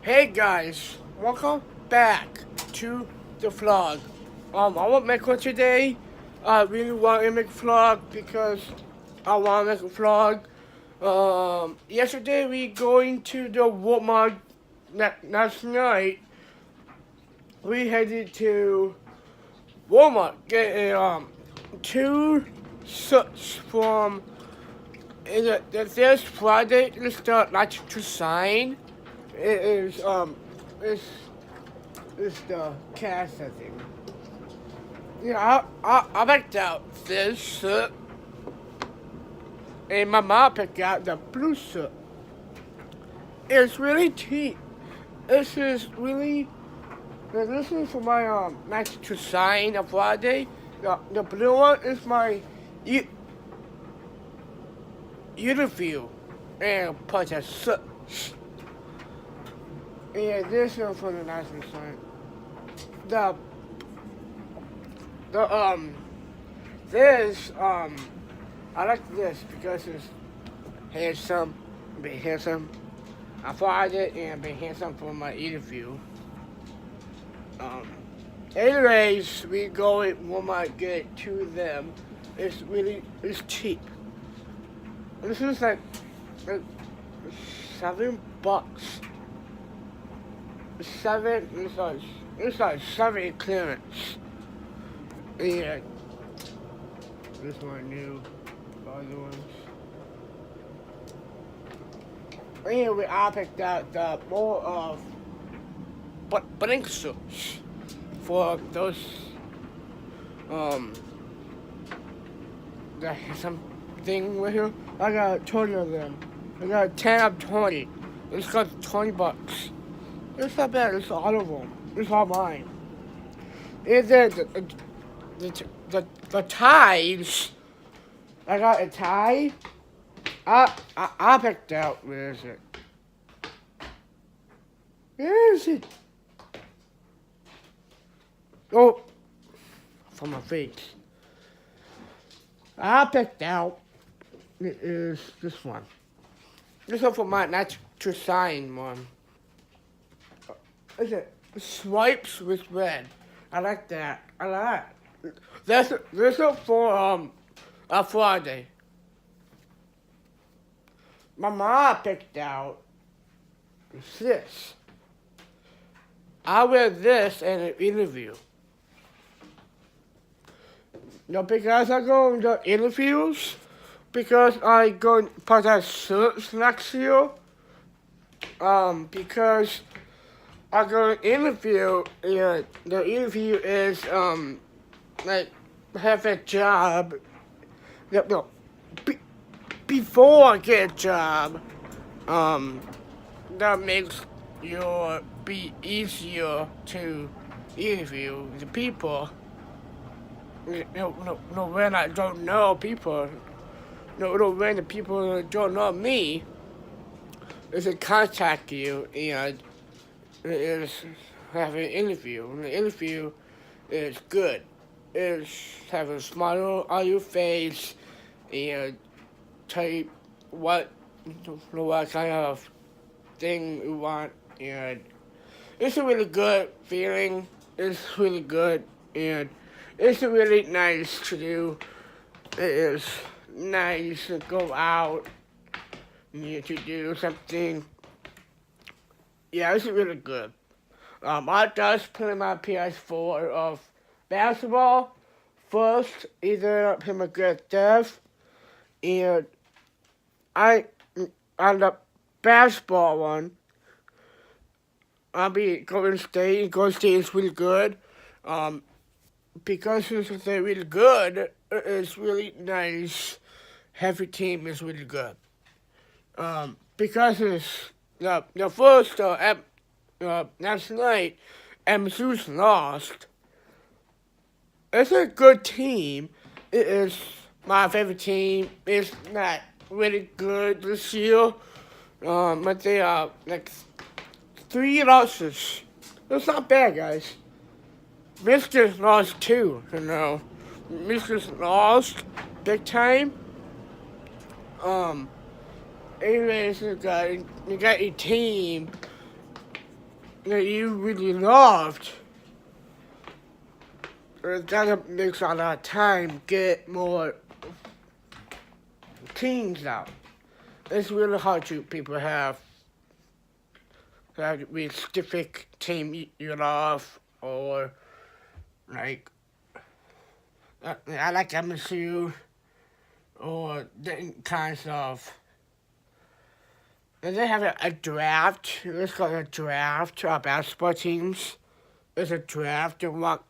Hey guys, welcome back to the vlog. I want to make one today. I really want to make a vlog because I want to make a vlog. Yesterday we going to the Walmart. Last night we headed to Walmart get two suits from. This Friday is the like to sign. It is it's the cast I think. Yeah, I picked out this shirt, and my mom picked out the blue shirt. It's really cheap. This is really. This is for my match to sign on Friday. The blue one is my interview and put a shirt. Yeah, this one for the national sign. The this I like this because it's handsome, be handsome. I find it and be handsome for my interview. Anyways, we go at Walmart get two of them. It's cheap. This is like $7. It's like 7 clearance. Yeah. This one new. The other ones. Anyway, I picked out the more of blink suits for those the something right here. I got 20 of them. I got 10 of 20. It's got $20. It's not bad. It's all of them. It's all mine. And then the ties. I got a tie. I picked out. Where is it? Where is it? Oh, from my face. I picked out. It is this one. This one for my not to sign one. Is it swipes with red? I like that. I like that. This is for a Friday. My mom picked out this. I wear this in an interview. No, because I go in the interviews, because I go and put that shirts next year. Because I go to interview, and the interview is, like, have a job. No, before I get a job, that makes you be easier to interview the people. No, when I don't know people, no, when the people don't know me, is to contact you and is have an interview. And the interview is good. It's have a smile on your face and tell you what kind of thing you want, and it's a really good feeling. It's really good, and it's really nice to do. It is nice to go out and to do something. Yeah, it's really good. I just play my PS4 of basketball first, either play my good death, and on the basketball one, I'll be Golden State. Golden State is really good. Because they're really good, it's really nice. Every team is really good. Because it's the first last night, MSU's lost. It's a good team. It is my favorite team. It's not really good this year. But they are like 3 losses. That's not bad, guys. Michigan's lost too, you know. Michigan's lost big time. Anyways, you got a team that you really loved, that makes a lot of time get more teams out. It's really hard to people have a specific team you love, or like I like MSU, or different kinds of. And they have a draft. It's called a draft of basketball teams. It's a draft. You want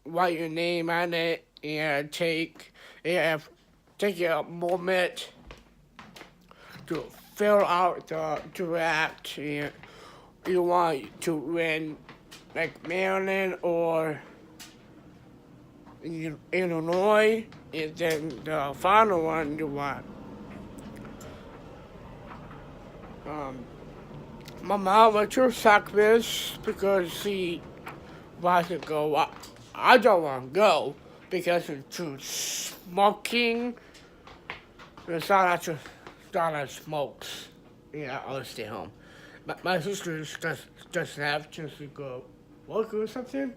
write your name on it and take a moment to fill out the draft. And you want to win like Maryland or Illinois, and then the final one you want. My mom went to soccer because she wants to go. I don't want to go because it's too smoking. It's not like smokes. Yeah, I'll stay home. My sister just have to go work or something.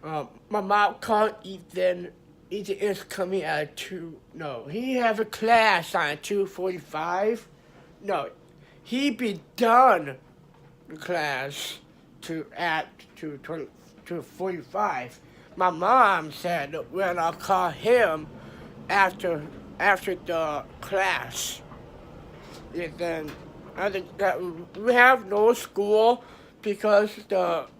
My mom called Ethan. Ethan is coming at 2. No, he has a class on 2:45. No, he be done class at 2:45. My mom said when I call him after the class, and then I think that we have no school because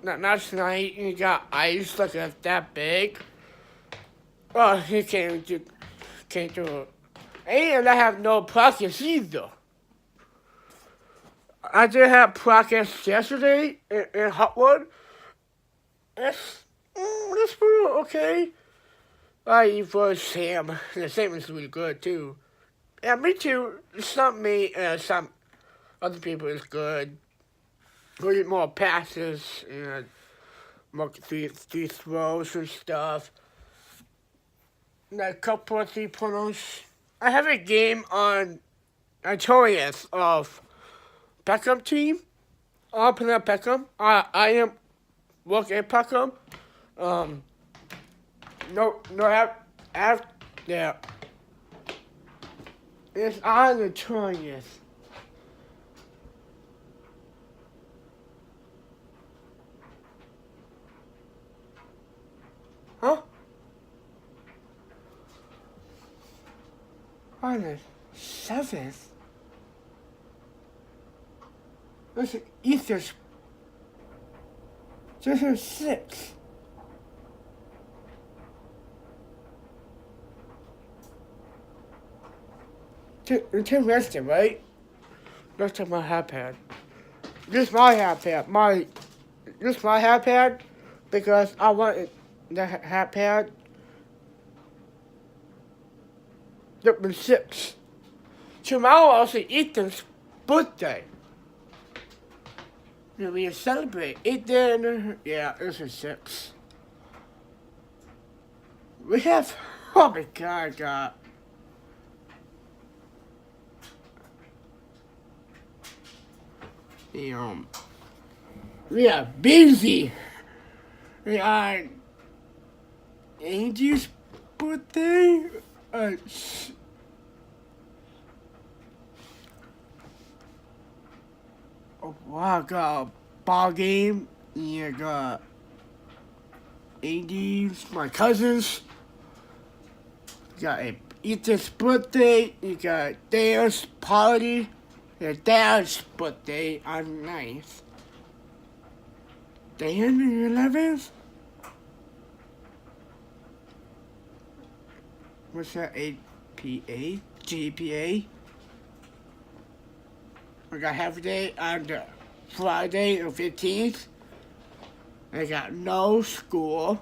last night he got ice like that big. Oh, he can't do it. And I have no practice either. I did have practice yesterday in Hotwood. That's pretty okay. For Sam. The Sam is really good too. Yeah, me too. Some me and some other people is good. We get more passes and more three throws and stuff. And a couple of 3-pointers. I have a game on 20th of Peckham team. I'll play at Peckham. I am working at Peckham. Yeah. It's on the 20th. Huh? On the 7th? This is Easter's. This is 6. It's interesting, right? Let's take my iPad. This is my iPad. This is my iPad because I wanted the iPad. Number 6. Tomorrow also Ethan's birthday. We celebrate Ethan. Yeah, this is 6. We have. Oh my God. We are busy. We are Angie's birthday. Oh wow, got a ball game. You got Angie's, my cousins. You got Ethan's birthday. You got Dale's party. Your dad's birthday on 9th. Dan, your 11th? What's that? APA? GPA? We got half a day on the Friday the 15th. I got no school.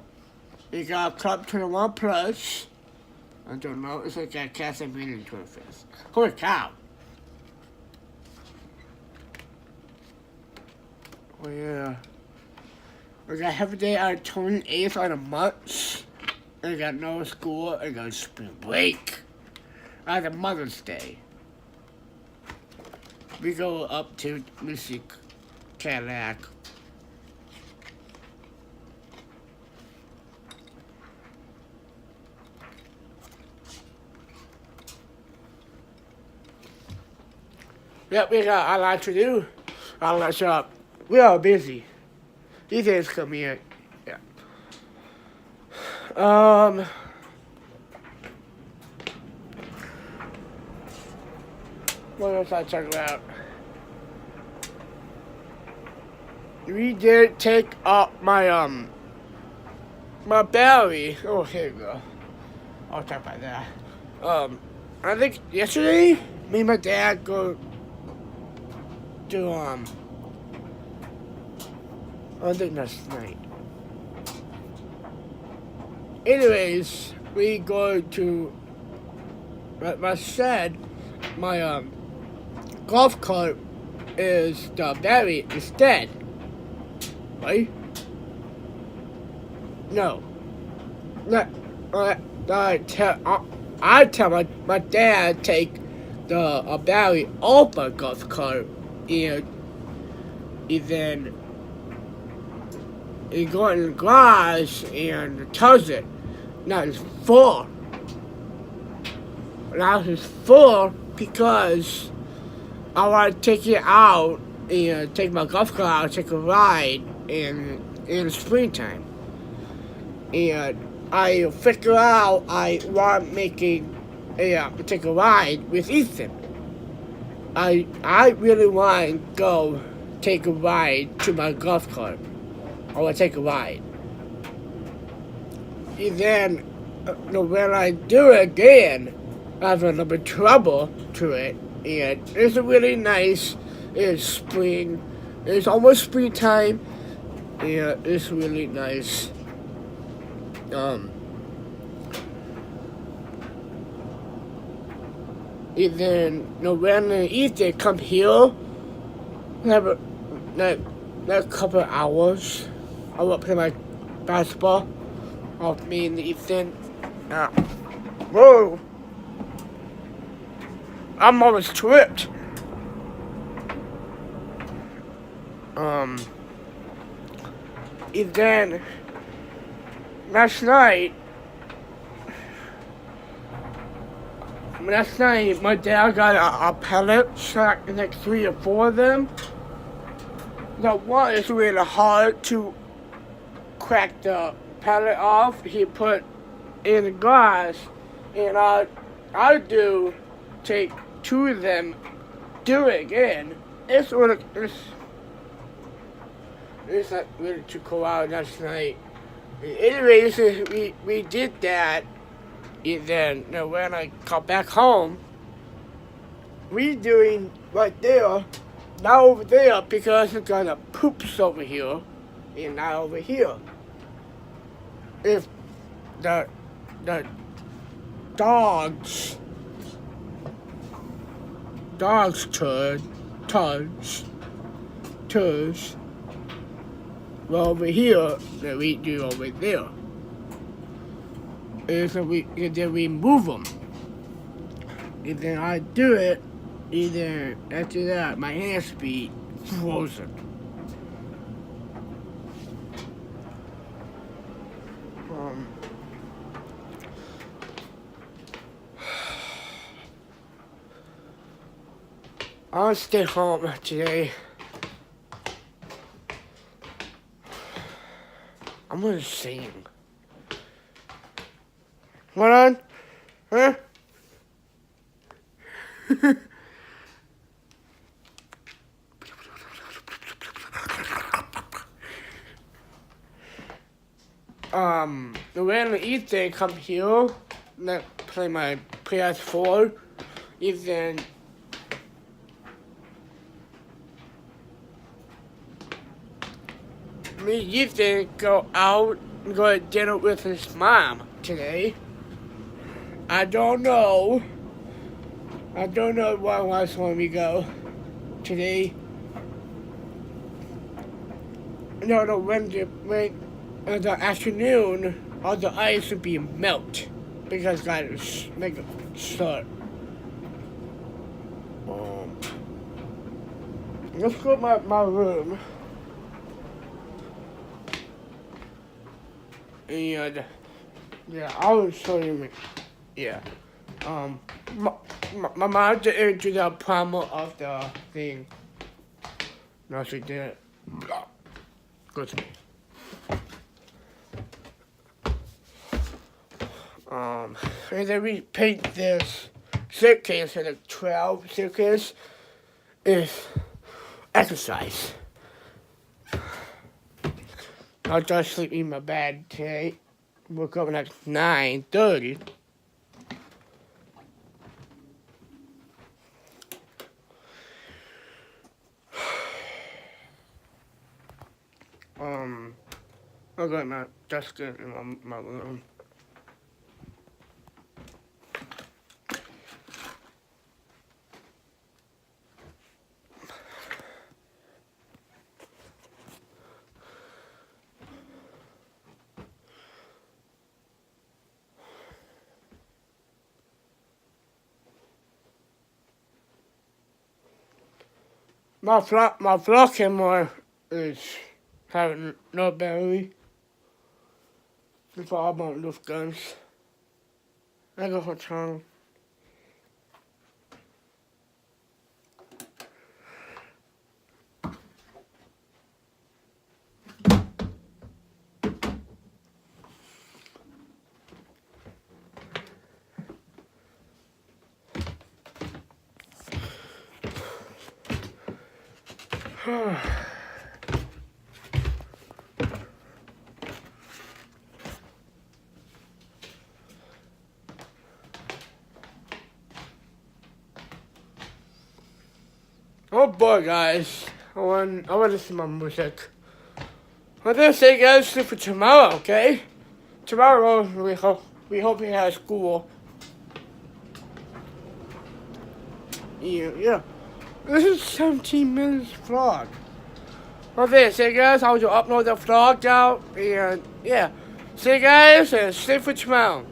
We got Club 21 Plus. I don't know. It's like a Catholic meeting 25th. Holy cow. Oh yeah. We got half a day on 28th on a month. I got no school. I got spring break. On the Mother's Day. We go up to Mystic Cadillac. Yep, we got a lot to do. A lot shop. We are busy. These days come here. Yeah. What else I talk about? We did take up my battery. Oh, here we go. I'll talk about that. I think yesterday, me and my dad go to I think that's night. Anyways, we go to my shed. My golf cart is the battery is dead. Right? No. Not. I tell my dad take the battery off my golf cart and then he go in the garage and tells it. Now it's full. Now it's full because I want to take it out and take my golf cart out, take a ride in the springtime. And I figure out I want making take a ride with Ethan. I really want to go take a ride to my golf cart. I want to take a ride. And then when I do it again, I have a little bit of trouble to it. And it's really nice. It's spring. It's almost springtime. Yeah, it's really nice. And then when Ethan come here, have a couple of hours. I will play my basketball. Of me and Ethan. Whoa! I'm almost tripped. And then last night, my dad got a pellet shot, like 3 or 4 of them. The one is really hard to crack the pellet off. He put in the glass, and I do take 2 of them, do it again. It's not really too cold out last night. Anyways, we did that, and then when I got back home, we doing right there, not over there, because it's gonna poops over here, and not over here. If the dogs turds were over here, that we do over there. And so then we move them. And then I do it, and then after that, my hands be frozen. I'll stay home today. I'm gonna sing. Hold on. Huh? When Ethan come here, play my PS4, Ethan me and Ethan go out and go to dinner with his mom today. I don't know what else when we go today. No, when the afternoon, all the ice will be melt because gotta make it start. Let's go to my room. And yeah, I was showing me. Yeah. My mom did into the promo of the thing. No, she didn't. Good. And then we paint this suitcase in a 12 suitcase is exercise. I just sleep in my bed today. Woke up at 9:30. I got my desk in my room. My vlog camera is having no battery. Before I bought those guns. I got her tongue. Oh boy, guys. I want to listen to my music. I'm gonna say, guys, sleep for tomorrow, okay? Tomorrow, we hope you have school. Yeah. This is 17 minutes vlog. Okay, so guys, I will upload the vlog out, and yeah. See you guys, and sleep for tomorrow.